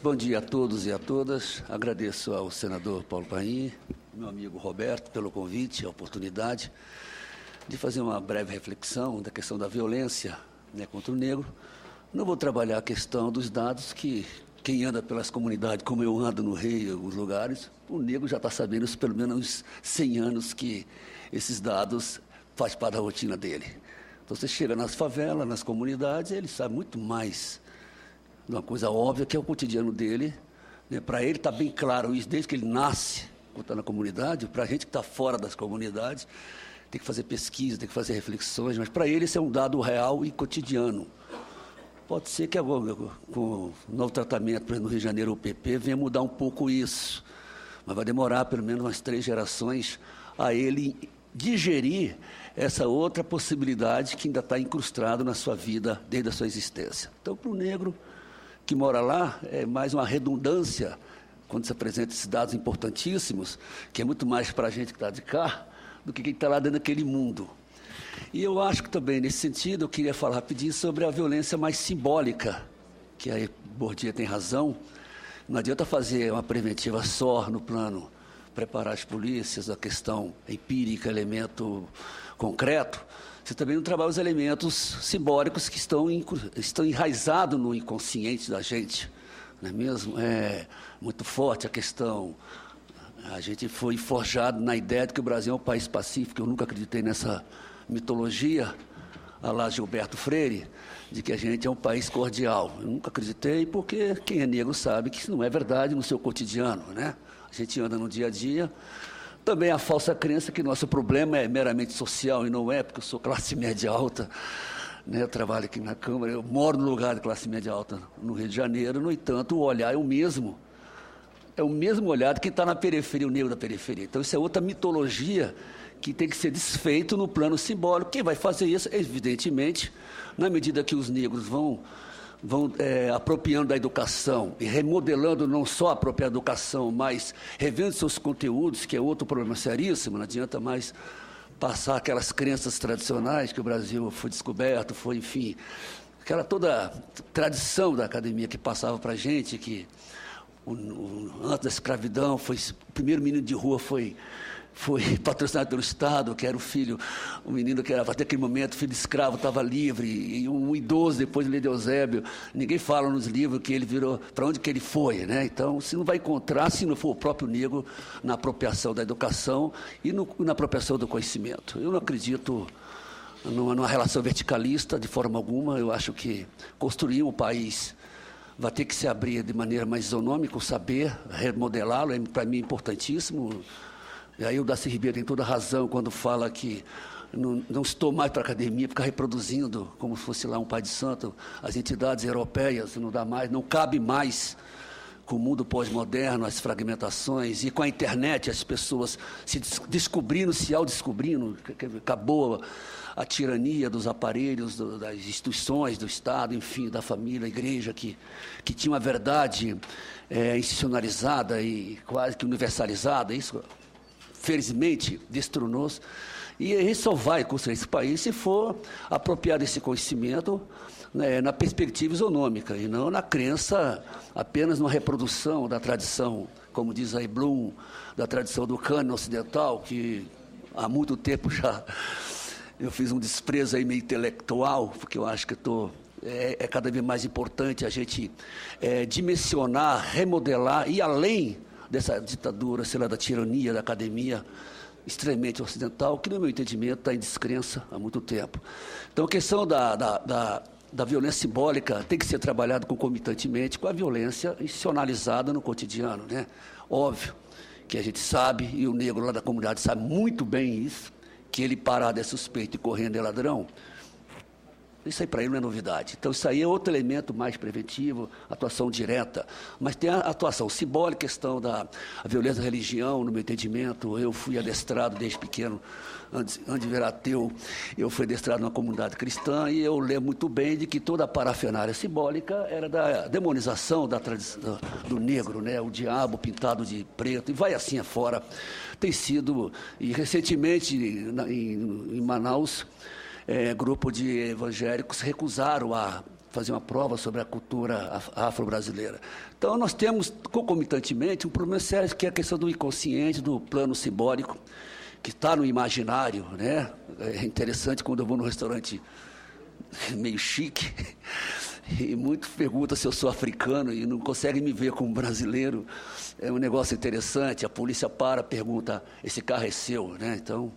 Bom dia a todos e a todas. Agradeço ao senador Paulo Paim, meu amigo Roberto, pelo convite, a oportunidade de fazer uma breve reflexão da questão da violência, né, contra o negro. Não vou trabalhar a questão dos dados que quem anda pelas comunidades, como eu ando no Rio e alguns lugares, o negro já está sabendo isso pelo menos uns 100 anos que esses dados fazem parte da rotina dele. Então você chega nas favelas, nas comunidades, ele sabe muito mais de uma coisa óbvia que é o cotidiano dele, né? Para ele está bem claro isso desde que ele nasce, quando está na comunidade. Para a gente que está fora das comunidades, tem que fazer pesquisa, tem que fazer reflexões, mas para ele isso é um dado real e cotidiano. Pode ser que agora, com o novo tratamento, por exemplo, no Rio de Janeiro, o PP, venha mudar um pouco isso, mas vai demorar pelo menos umas 3 gerações a ele digerir essa outra possibilidade que ainda está incrustado na sua vida desde a sua existência. Então, para o negro que mora lá, é mais uma redundância quando se apresenta esses dados importantíssimos, que é muito mais para a gente que está de cá, do que quem está lá dentro daquele mundo. E eu acho que também, nesse sentido, eu queria falar rapidinho sobre a violência mais simbólica, que aí Bourdieu tem razão. Não adianta fazer uma preventiva só no plano preparar as polícias, a questão empírica, elemento concreto. Você também não trabalha os elementos simbólicos que estão enraizados no inconsciente da gente, não é mesmo? É muito forte a questão. A gente foi forjado na ideia de que o Brasil é um país pacífico. Eu nunca acreditei nessa mitologia, a lá Gilberto Freire, de que a gente é um país cordial. Eu nunca acreditei, porque quem é negro sabe que isso não é verdade no seu cotidiano, né? A gente anda no dia a dia. Também a falsa crença que nosso problema é meramente social, e não é, porque eu sou classe média alta, né? Eu trabalho aqui na Câmara, eu moro no lugar de classe média alta no Rio de Janeiro. No entanto, o olhar é o mesmo olhar de quem está na periferia, o negro da periferia. Então isso é outra mitologia que tem que ser desfeito no plano simbólico. Quem vai fazer isso, evidentemente, na medida que os negros vão apropriando da educação e remodelando não só a própria educação, mas revendo seus conteúdos, que é outro problema seríssimo. Não adianta mais passar aquelas crenças tradicionais que o Brasil foi descoberto, foi, enfim, aquela toda tradição da academia que passava para a gente, que antes da escravidão, o primeiro menino de rua foi patrocinado pelo Estado, que era o menino que era, até aquele momento, filho de escravo, estava livre, e um idoso, depois de Lei de Eusébio. Ninguém fala nos livros que ele virou, para onde que ele foi, né? Então, se não vai encontrar, se não for o próprio negro, na apropriação da educação e na apropriação do conhecimento. Eu não acredito numa relação verticalista, de forma alguma. Eu acho que construir um país vai ter que se abrir de maneira mais isonômica, o saber, remodelá-lo, para mim, é importantíssimo. E aí o Darcy Ribeiro tem toda a razão quando fala que não estou mais para a academia, ficar reproduzindo, como se fosse lá um pai de santo, as entidades europeias, não dá mais, não cabe mais com o mundo pós-moderno, as fragmentações, e com a internet as pessoas se descobrindo, se autodescobrindo. Acabou a tirania dos aparelhos, das instituições, do Estado, enfim, da família, da igreja, que tinha uma verdade institucionalizada e quase que universalizada. Isso, felizmente, destronou-se. E isso só vai construir esse país se for apropriar desse conhecimento, né, na perspectiva isonômica, e não na crença apenas numa reprodução da tradição, como diz aí Bloom, da tradição do cânone ocidental, que há muito tempo já eu fiz um desprezo aí meio intelectual, porque eu acho que é cada vez mais importante a gente dimensionar, remodelar, e além dessa ditadura, sei lá, da tirania da academia extremamente ocidental, que, no meu entendimento, está em descrença há muito tempo. Então, a questão da violência simbólica tem que ser trabalhada concomitantemente com a violência institucionalizada no cotidiano, né? Óbvio que a gente sabe, e o negro lá da comunidade sabe muito bem isso, que ele parado é suspeito e correndo é ladrão. Isso aí para ele não é novidade. Então, isso aí é outro elemento mais preventivo, atuação direta. Mas tem a atuação simbólica, questão da violência da religião, no meu entendimento. Eu fui adestrado desde pequeno, antes de virar ateu, eu fui adestrado numa comunidade cristã, e eu lembro muito bem de que toda a parafernália simbólica era da demonização da tradição do negro, né? O diabo pintado de preto, e vai assim afora. Tem sido, e recentemente, em Manaus, grupo de evangélicos recusaram a fazer uma prova sobre a cultura afro-brasileira. Então, nós temos, concomitantemente, um problema sério, que é a questão do inconsciente, do plano simbólico, que está no imaginário, né? É interessante quando eu vou num restaurante meio chique, e muitos perguntam se eu sou africano e não conseguem me ver como brasileiro. É um negócio interessante, a polícia pergunta, esse carro é seu, né? Então,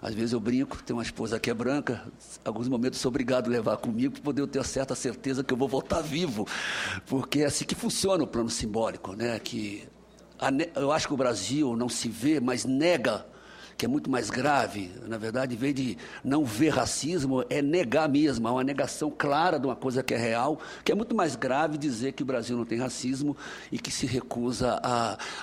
às vezes eu brinco, tenho uma esposa que é branca, alguns momentos sou obrigado a levar comigo para poder eu ter certa certeza que eu vou voltar vivo, porque é assim que funciona o plano simbólico, né? Eu acho que o Brasil não se vê, mas nega, que é muito mais grave. Na verdade, em vez de não ver racismo, é negar mesmo, é uma negação clara de uma coisa que é real, que é muito mais grave dizer que o Brasil não tem racismo e que se recusa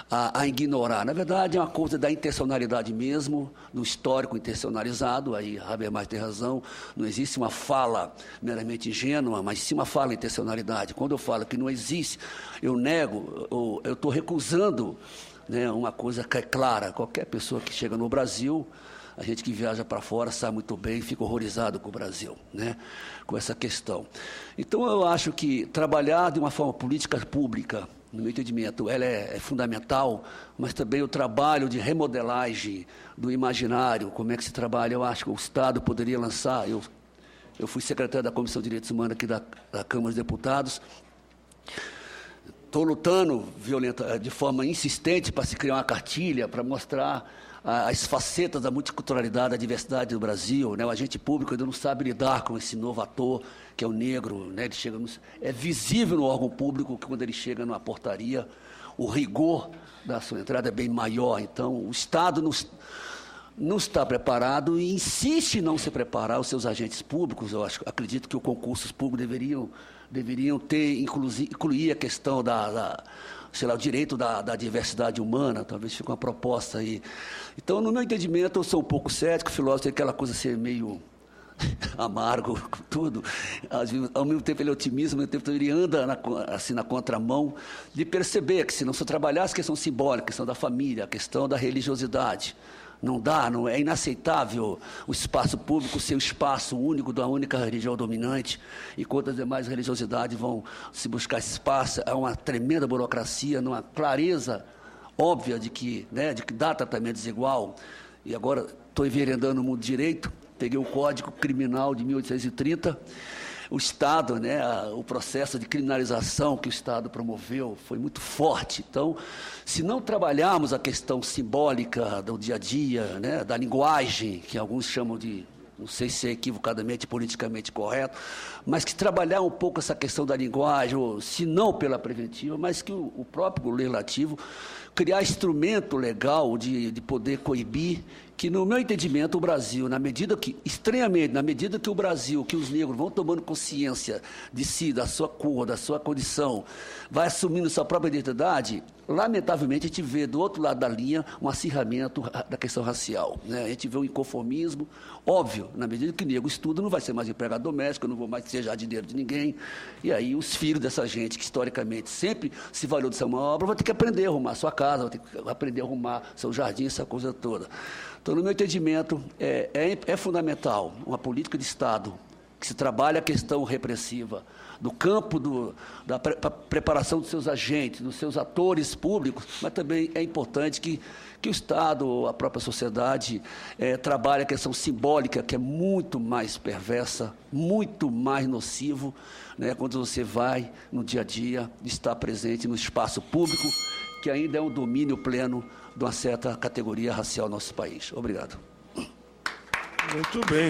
a ignorar. Na verdade, é uma coisa da intencionalidade mesmo, do histórico intencionalizado, aí Habermas tem razão, não existe uma fala meramente ingênua, mas sim uma fala intencionalidade. Quando eu falo que não existe, eu nego, eu estou recusando, né, uma coisa que é clara, qualquer pessoa que chega no Brasil, a gente que viaja para fora sabe muito bem, fica horrorizado com o Brasil, né, com essa questão. Então, eu acho que trabalhar de uma forma política pública, no meu entendimento, ela é fundamental, mas também o trabalho de remodelagem do imaginário, como é que se trabalha, eu acho que o Estado poderia lançar, eu fui secretário da Comissão de Direitos Humanos aqui da Câmara dos Deputados. Estou lutando de forma insistente para se criar uma cartilha para mostrar as facetas da multiculturalidade, da diversidade do Brasil, né? O agente público ainda não sabe lidar com esse novo ator, que é o negro, né? Ele chega é visível no órgão público que quando ele chega numa portaria, o rigor da sua entrada é bem maior. Então, o Estado não está preparado e insiste em não se preparar os seus agentes públicos. Acredito que os concursos públicos deveriam incluir a questão o direito da diversidade humana, talvez fique uma proposta aí. Então, no meu entendimento, eu sou um pouco cético, filósofo tem aquela coisa ser meio amargo, tudo. Ao mesmo tempo ele é otimista, ao mesmo tempo ele anda na contramão de perceber que se não se trabalhasse a questão simbólica, a questão da família, a questão da religiosidade, é inaceitável o espaço público ser o espaço único da única religião dominante, enquanto as demais religiosidades vão se buscar esse espaço. É uma tremenda burocracia, uma clareza óbvia de que dá tratamento desigual. E agora estou enveredando no mundo do direito, peguei o Código Criminal de 1830, o Estado, o processo de criminalização que o Estado promoveu foi muito forte. Então, se não trabalharmos a questão simbólica do dia a dia, da linguagem, que alguns chamam de, não sei se é equivocadamente politicamente correto, mas que trabalhar um pouco essa questão da linguagem, ou, se não pela preventiva, mas que o próprio legislativo criar instrumento legal de poder coibir, que, no meu entendimento, o Brasil, na medida que o Brasil, que os negros vão tomando consciência de si, da sua cor, da sua condição, vai assumindo sua própria identidade, lamentavelmente, a gente vê do outro lado da linha um acirramento da questão racial, né? A gente vê um inconformismo, óbvio, na medida que o negro estuda, não vai ser mais empregado doméstico, não vou mais ser jardineiro de ninguém, e aí os filhos dessa gente, que historicamente sempre se valeu dessa obra, vão ter que aprender a arrumar sua casa, vão ter que aprender a arrumar seu jardim, essa coisa toda. Então, no meu entendimento, é fundamental uma política de Estado que se trabalha a questão repressiva, do campo da preparação dos seus agentes, dos seus atores públicos, mas também é importante que o Estado, a própria sociedade, trabalhe a questão simbólica, que é muito mais perversa, muito mais nocivo, né, quando você vai, no dia a dia, estar presente no espaço público, que ainda é um domínio pleno de uma certa categoria racial no nosso país. Obrigado. Muito bem.